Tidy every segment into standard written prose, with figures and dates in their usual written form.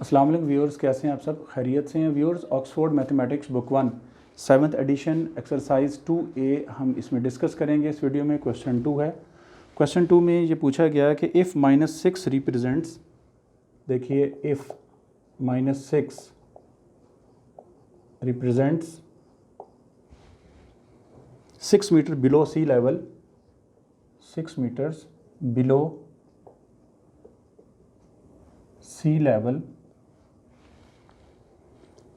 अस्सलाम वालेकुम व्यूअर्स, कैसे हैं आप सब? खैरियत से हैं viewers? Oxford mathematics book 1 7th edition exercise 2A हम इसमें डिस्कस करेंगे। इस वीडियो में क्वेश्चन 2 है। क्वेश्चन 2 में ये पूछा गया कि इफ़ -6 रिप्रेजेंट्स, देखिए if -6 represents 6 metre below sea level, 6 metres below sea level,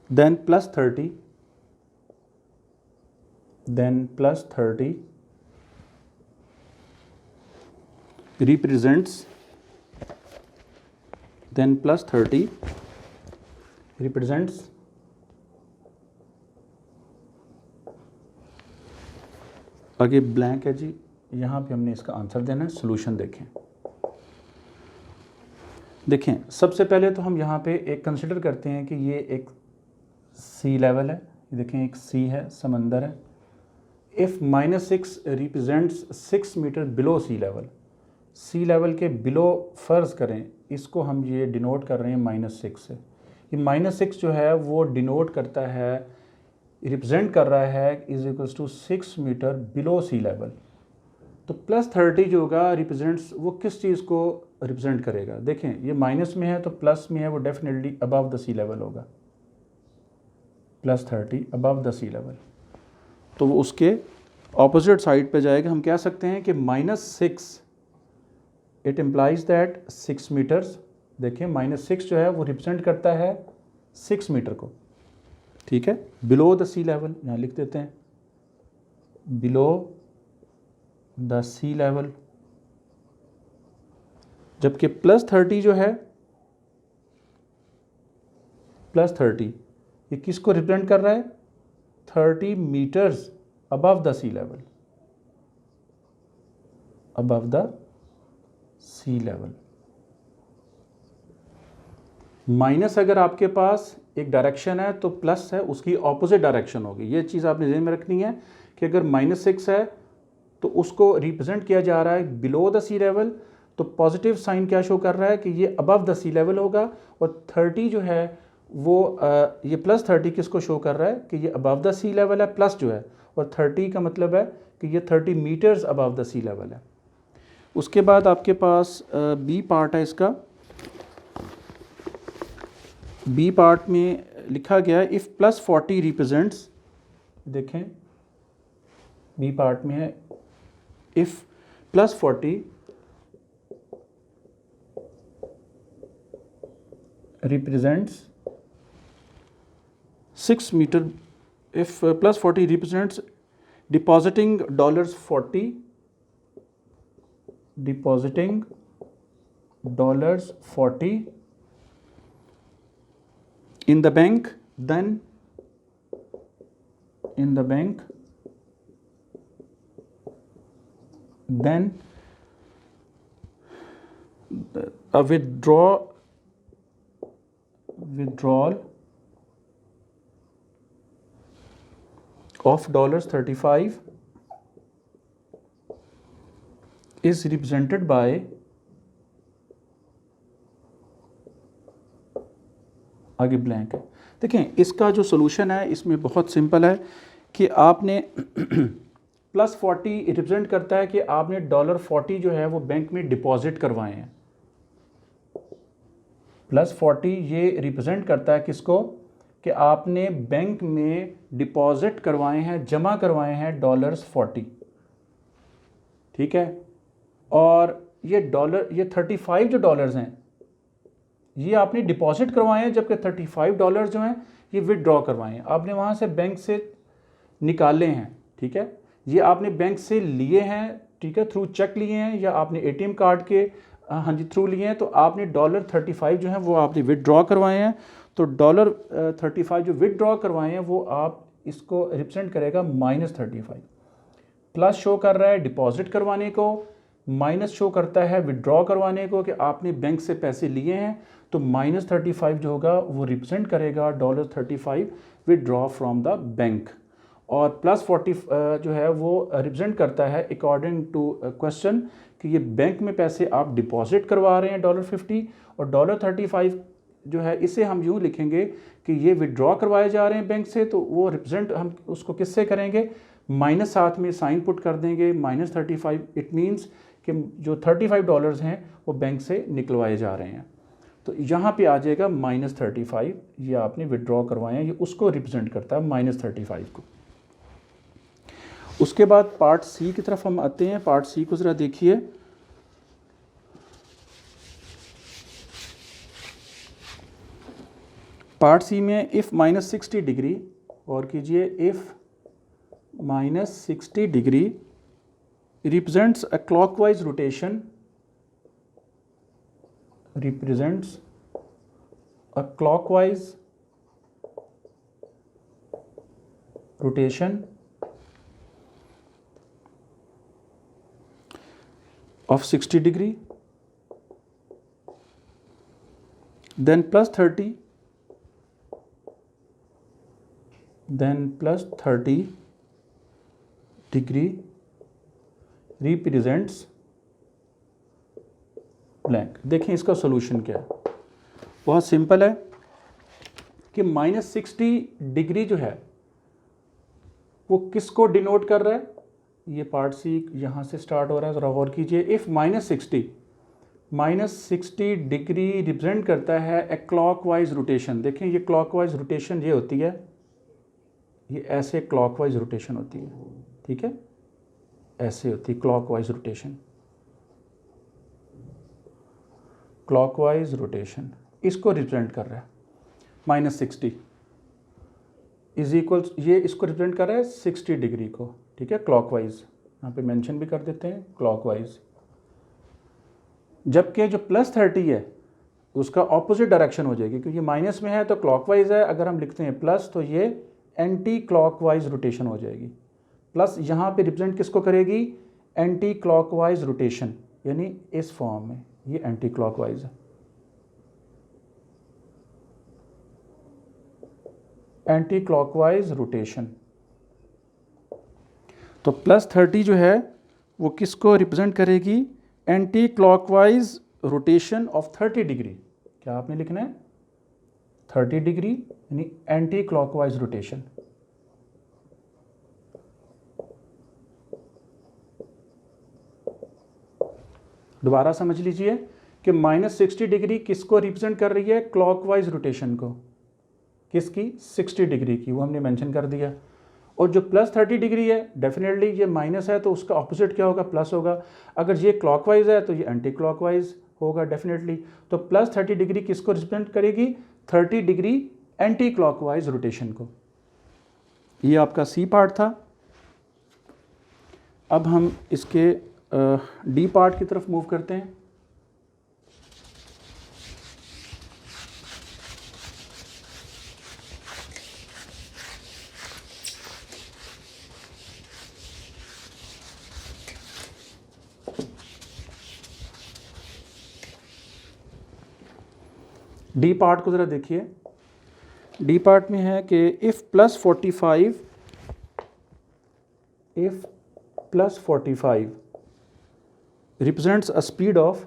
then plus 30 represents, then plus 30 represents आगे ब्लैंक है जी, यहाँ पे हमने इसका आंसर देना है। सोल्यूशन देखें सबसे पहले तो हम यहाँ पे एक कंसिडर करते हैं कि ये एक सी लेवल है, देखें एक सी है, समंदर है। If -6 represents 6 metre below sea level के बिलो फ़र्ज़ करें, इसको हम ये डिनोट कर रहे हैं -6 से। ये -6 जो है वो डिनोट करता है, रिप्रेजेंट कर रहा है is equals to 6 metre below sea level. तो प्लस 30 जो होगा रिप्रेजेंट्स, वो किस चीज़ को रिप्रेजेंट करेगा? देखें ये माइनस में है तो प्लस में है, वो definitely above the sea level होगा। Plus 30 above the sea level, तो वो उसके ऑपोजिट साइड पे जाएगा। हम कह सकते हैं कि -6 इट इम्प्लाइज दैट 6 मीटर्स, देखें -6 जो है वो रिप्रेजेंट करता है 6 मीटर को, ठीक है, बिलो द सी लेवल। यहाँ लिख देते हैं बिलो द सी लेवल। जबकि प्लस 30 जो है, प्लस 30 ये किसको रिप्रेजेंट कर रहा है? 30 metres above the sea level, above the sea level. Minus अगर आपके पास एक डायरेक्शन है तो प्लस है उसकी ऑपोजिट डायरेक्शन होगी। ये चीज़ आपने ध्यान में रखनी है कि अगर -6 है तो उसको रिप्रेजेंट किया जा रहा है बिलो द सी लेवल, तो पॉजिटिव साइन क्या शो कर रहा है कि ये अबव द सी लेवल होगा। और 30 जो है वो ये प्लस 30 किसको शो कर रहा है कि ये अबव द सी लेवल है, प्लस जो है, और 30 का मतलब है कि ये 30 metres above the sea level है। उसके बाद आपके पास बी पार्ट है इसका। बी पार्ट में लिखा गया है इफ़ प्लस 40 रिप्रेजेंट्स, देखें बी पार्ट में है if plus 40 represents 6 meter, if plus 40 represents depositing $40, depositing $40 in the bank, then in the bank, then a withdrawal of $35 is represented by आगे ब्लैंक है। देखें इसका जो सोल्यूशन है इसमें बहुत सिंपल है कि आपने प्लस 40 रिप्रेजेंट करता है कि आपने $40 जो है वो बैंक में डिपॉजिट करवाए हैं। प्लस 40 ये रिप्रेजेंट करता है किसको? कि आपने बैंक में डिपॉजिट करवाए हैं, जमा करवाए हैं $40, ठीक है। और ये 35 जो डॉलर्स हैं ये आपने डिपॉजिट करवाए हैं, जबकि $35 जो हैं ये विदड्रॉ करवाए हैं, आपने वहाँ से बैंक से निकाले हैं, ठीक है। ये आपने बैंक से लिए हैं, ठीक है, थ्रू चेक लिए हैं या आपने ATM कार्ड के हाँ जी थ्रू लिए हैं, तो आपने $35 जो है वो आपने विदड्रॉ करवाए हैं। तो $35 जो विदड्रॉ करवाए हैं वो आप इसको रिप्रेजेंट करेगा -35। प्लस शो कर रहा है डिपॉजिट करवाने को, माइनस शो करता है विदड्रॉ करवाने को कि आपने बैंक से पैसे लिए हैं। तो -35 जो होगा वो रिप्रेजेंट करेगा $35 विदड्रॉ फ्रॉम द बैंक। और प्लस 40 जो है वो रिप्रेजेंट करता है अकॉर्डिंग टू क्वेश्चन कि ये बैंक में पैसे आप डिपॉजिट करवा रहे हैं $50 और $35 जो है इसे हम यूँ लिखेंगे कि ये विड्रॉ करवाए जा रहे हैं बैंक से, तो वो रिप्रेजेंट हम उसको किससे करेंगे, माइनस साथ में साइन पुट कर देंगे -35। इट मीन्स कि जो $35 हैं वो बैंक से निकलवाए जा रहे हैं। तो यहाँ पे आ जाएगा -35, ये आपने विड्रॉ करवाए हैं, ये उसको रिप्रेजेंट करता है -35 को। उसके बाद पार्ट सी की तरफ हम आते हैं। पार्ट सी को ज़रा देखिए। पार्ट सी में इफ़ -60 डिग्री, और कीजिए, if -60 degree represents a clockwise rotation, represents a clockwise rotation of 60 degree, then +30, then +30 degree represents blank। देखें इसका सॉल्यूशन क्या है, बहुत सिंपल है कि -60 डिग्री जो है वो किसको डिनोट कर रहा है, ये पार्ट सी यहाँ से स्टार्ट हो रहा है, ज़रा गौर कीजिए। इफ़ -60 डिग्री रिप्रेजेंट करता है ए क्लॉकवाइज रोटेशन। देखें ये क्लॉकवाइज रोटेशन ये होती है, ये ऐसे क्लॉकवाइज रोटेशन होती है, ठीक है, ऐसे होती है क्लॉकवाइज रोटेशन। क्लॉकवाइज रोटेशन इसको रिप्रेजेंट कर रहा है, -60 इज इक्वल्स, ये इसको रिप्रेजेंट कर रहा है 60 डिग्री को, ठीक है, क्लॉकवाइज। यहाँ पे मेंशन भी कर देते हैं क्लॉकवाइज। जबकि जो +30 है उसका ऑपोजिट डायरेक्शन हो जाएगी, क्योंकि माइनस में है तो क्लॉकवाइज है, अगर हम लिखते हैं प्लस तो ये एंटी क्लॉकवाइज रोटेशन हो जाएगी। प्लस यहाँ पे रिप्रेजेंट किसको करेगी, एंटी क्लॉकवाइज रोटेशन, यानी इस फॉर्म में ये एंटी क्लॉकवाइज है। एंटी क्लॉकवाइज रोटेशन, तो +30 जो है वो किसको रिप्रेजेंट करेगी, anti clockwise rotation of 30 degree. क्या आपने लिखना है, 30 डिग्री यानी एंटी क्लॉकवाइज रोटेशन। दोबारा समझ लीजिए कि -60 डिग्री किसको रिप्रेजेंट कर रही है, क्लॉकवाइज रोटेशन को, किसकी, 60 डिग्री की, वो हमने मेंशन कर दिया। और जो +30 डिग्री है डेफिनेटली ये माइनस है तो उसका ऑपोजिट क्या होगा, प्लस होगा। अगर ये क्लॉकवाइज है तो ये एंटी क्लॉकवाइज होगा डेफिनेटली। तो +30 डिग्री किसको रिप्रेजेंट करेगी, 30 डिग्री एंटी क्लॉकवाइज रोटेशन को। ये आपका सी पार्ट था। अब हम इसके डी पार्ट की तरफ मूव करते हैं। डी पार्ट को ज़रा देखिए। डी पार्ट में है कि if +45 represents a speed of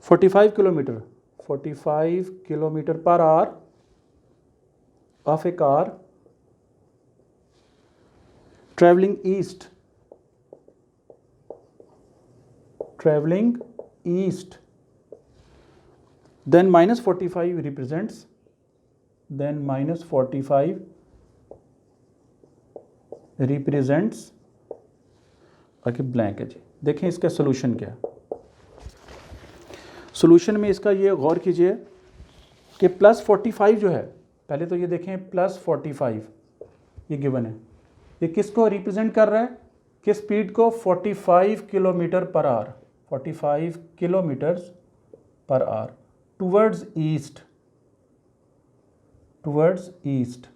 45 kilometre per hour of a car traveling east, then -45 represents, okay blank है जी। देखें इसका सोल्यूशन क्या है। सोल्यूशन में इसका ये गौर कीजिए कि +45 जो है, पहले तो ये देखें +45 ये गिवन है, ये किसको रिप्रेजेंट कर रहा है, किस स्पीड को, 45 kilometre per hour, 45 kilometre per hour towards east.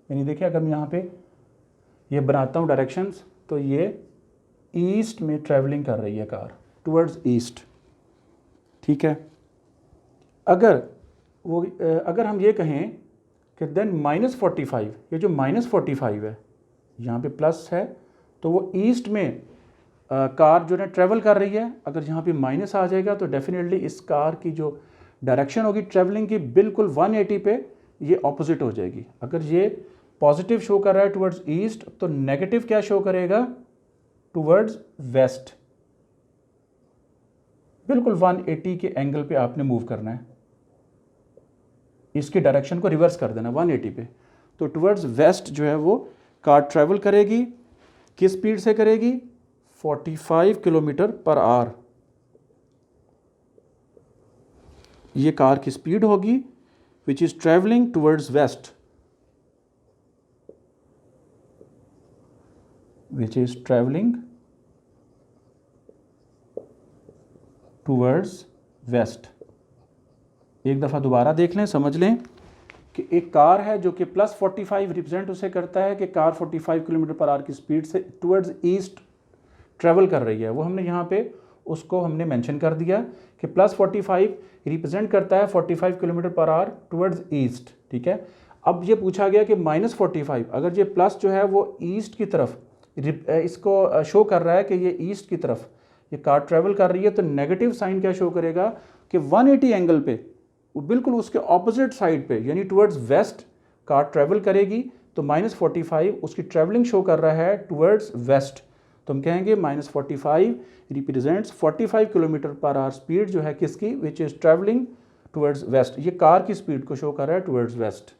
यानी देखिए अगर मैं यहाँ पे ये बनाता हूँ डायरेक्शंस, तो ये ईस्ट में ट्रैवलिंग कर रही है कार, टूवर्ड्स ईस्ट, ठीक है। अगर हम ये कहें कि देन -45, ये जो -45 है यहाँ पे प्लस है तो वो ईस्ट में कार जो है ट्रैवल कर रही है। अगर यहाँ पे माइनस आ जाएगा तो डेफिनेटली इस कार की जो डायरेक्शन होगी ट्रैवलिंग की बिल्कुल 180 पे ये ऑपोजिट हो जाएगी। अगर ये पॉजिटिव शो कर रहा है टुवर्ड्स ईस्ट तो नेगेटिव क्या शो करेगा, टुवर्ड्स वेस्ट। बिल्कुल 180 के एंगल पे आपने मूव करना है, इसकी डायरेक्शन को रिवर्स कर देना 180 पे। तो टुवर्ड्स वेस्ट जो है वो कार ट्रैवल करेगी, किस स्पीड से करेगी, 45 किलोमीटर पर आवर ये कार की स्पीड होगी which is travelling towards waste, which is travelling towards waste. एक दफ़ा दोबारा देख लें, समझ लें कि एक कार है जो कि +45 रिप्रेजेंट उसे करता है कि कार 45 किलोमीटर पर आवर की स्पीड से टुवर्ड्स ईस्ट ट्रैवल कर रही है। वो हमने यहाँ पे उसको हमने मेंशन कर दिया कि +45 रिप्रेजेंट करता है 45 kilometre per hour towards east, ठीक है। अब ये पूछा गया कि -45, अगर ये प्लस जो है वो ईस्ट की तरफ इसको शो कर रहा है कि ये ईस्ट की तरफ ये कार ट्रैवल कर रही है, तो नेगेटिव साइन क्या शो करेगा कि 180 एंगल पे बिल्कुल उसके ऑपोजिट साइड पे यानी टुवर्ड्स वेस्ट कार ट्रैवल करेगी। तो -45 उसकी ट्रैवलिंग शो कर रहा है टुवर्ड्स वेस्ट, तो हम कहेंगे -45 represents 45 kilometre per hour speed जो है किसकी, which is travelling towards waste. ये कार की स्पीड को शो कर रहा है टुवर्ड्स वेस्ट।